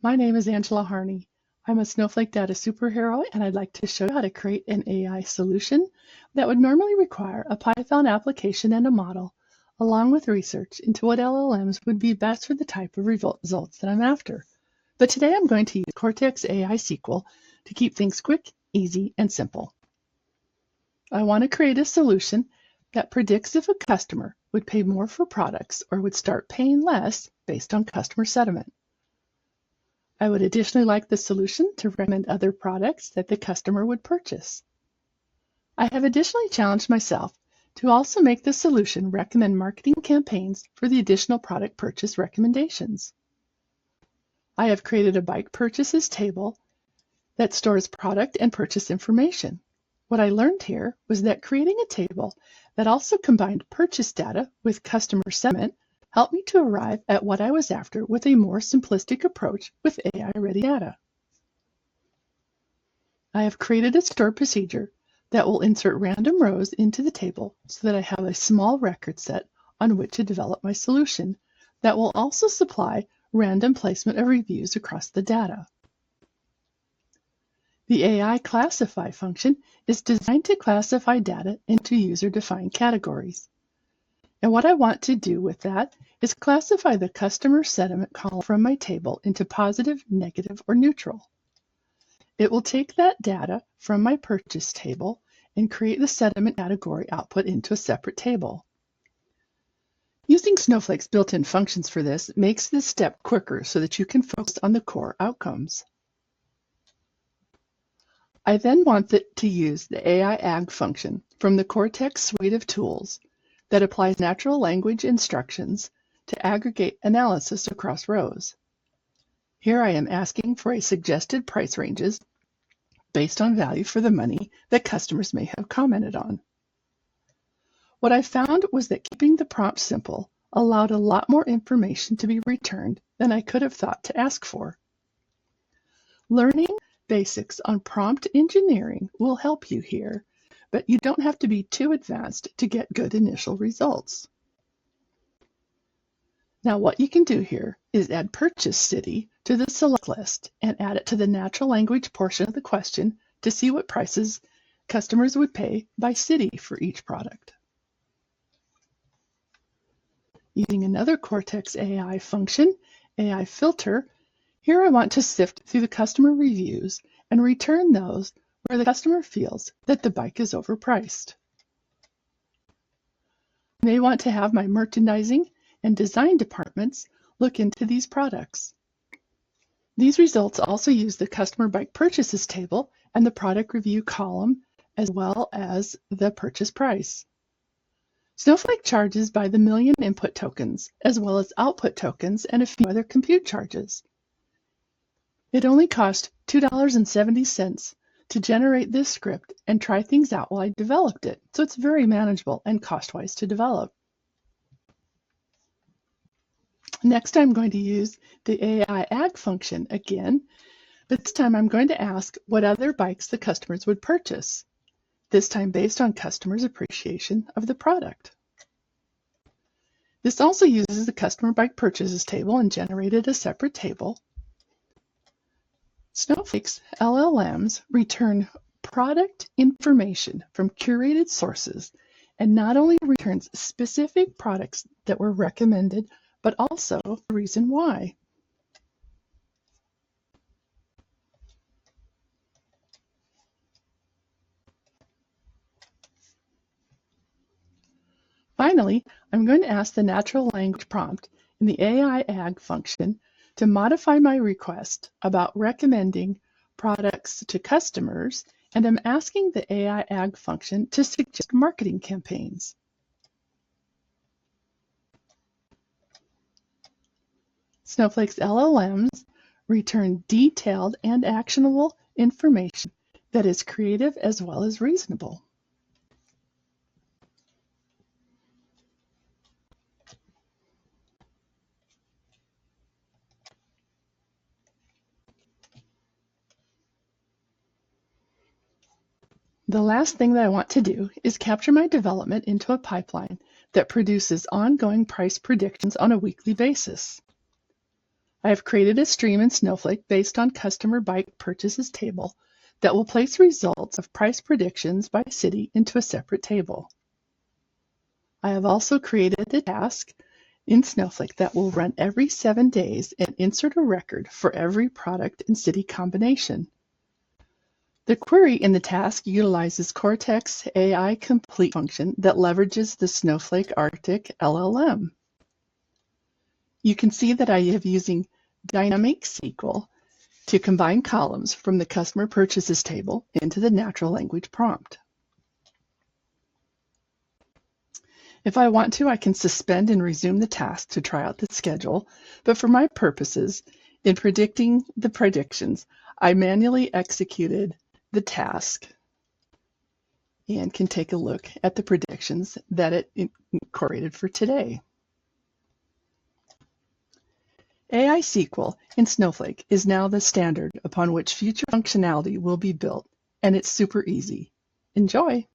My name is Angela Harney. I'm a Snowflake data superhero, and I'd like to show you how to create an AI solution that would normally require a Python application and a model, along with research into what LLMs would be best for the type of results that I'm after. But today I'm going to use Cortex AI SQL to keep things quick, easy, and simple. I want to create a solution that predicts if a customer would pay more for products or would start paying less based on customer sentiment. I would additionally like the solution to recommend other products that the customer would purchase. I have additionally challenged myself to also make the solution recommend marketing campaigns for the additional product purchase recommendations. I have created a bike purchases table that stores product and purchase information. What I learned here was that creating a table that also combined purchase data with customer sentiment helped me to arrive at what I was after with a more simplistic approach with AI-ready data. I have created a stored procedure that will insert random rows into the table so that I have a small record set on which to develop my solution that will also supply random placement of reviews across the data. The AI classify function is designed to classify data into user-defined categories. And what I want to do with that is classify the customer sentiment column from my table into positive, negative, or neutral. It will take that data from my purchase table and create the sentiment category output into a separate table. Using Snowflake's built-in functions for this makes this step quicker so that you can focus on the core outcomes. I then want to use the AISQL function from the Cortex suite of tools that applies natural language instructions to aggregate analysis across rows. Here I am asking for a suggested price ranges based on value for the money that customers may have commented on. What I found was that keeping the prompt simple allowed a lot more information to be returned than I could have thought to ask for. Learning basics on prompt engineering will help you here, but you don't have to be too advanced to get good initial results. Now what you can do here is add purchase city to the select list and add it to the natural language portion of the question to see what prices customers would pay by city for each product. Using another Cortex AI function, AI filter, here I want to sift through the customer reviews and return those where the customer feels that the bike is overpriced. I may want to have my merchandising and design departments look into these products. These results also use the customer bike purchases table and the product review column, as well as the purchase price. Snowflake charges by the million input tokens, as well as output tokens and a few other compute charges. It only cost $2.70 to generate this script and try things out while I developed it, so it's very manageable and cost-wise to develop. Next, I'm going to use the AISQL function again, but this time I'm going to ask what other bikes the customers would purchase, this time based on customers' appreciation of the product. This also uses the customer bike purchases table and generated a separate table. Snowflake's LLMs return product information from curated sources and not only returns specific products that were recommended, but also the reason why. Finally, I'm going to ask the natural language prompt in the AISQL function to modify my request about recommending products to customers, and I'm asking the AISQL function to suggest marketing campaigns. Snowflake's LLMs return detailed and actionable information that is creative as well as reasonable. The last thing that I want to do is capture my development into a pipeline that produces ongoing price predictions on a weekly basis. I have created a stream in Snowflake based on customer bike purchases table that will place results of price predictions by city into a separate table. I have also created a task in Snowflake that will run every 7 days and insert a record for every product and city combination. The query in the task utilizes Cortex AI complete function that leverages the Snowflake Arctic LLM. You can see that I am using dynamic SQL to combine columns from the customer purchases table into the natural language prompt. If I want to, I can suspend and resume the task to try out the schedule, but for my purposes, in predicting the predictions, I manually executed the task and can take a look at the predictions that it incorporated for today. AISQL in Snowflake is now the standard upon which future functionality will be built, and it's super easy. Enjoy!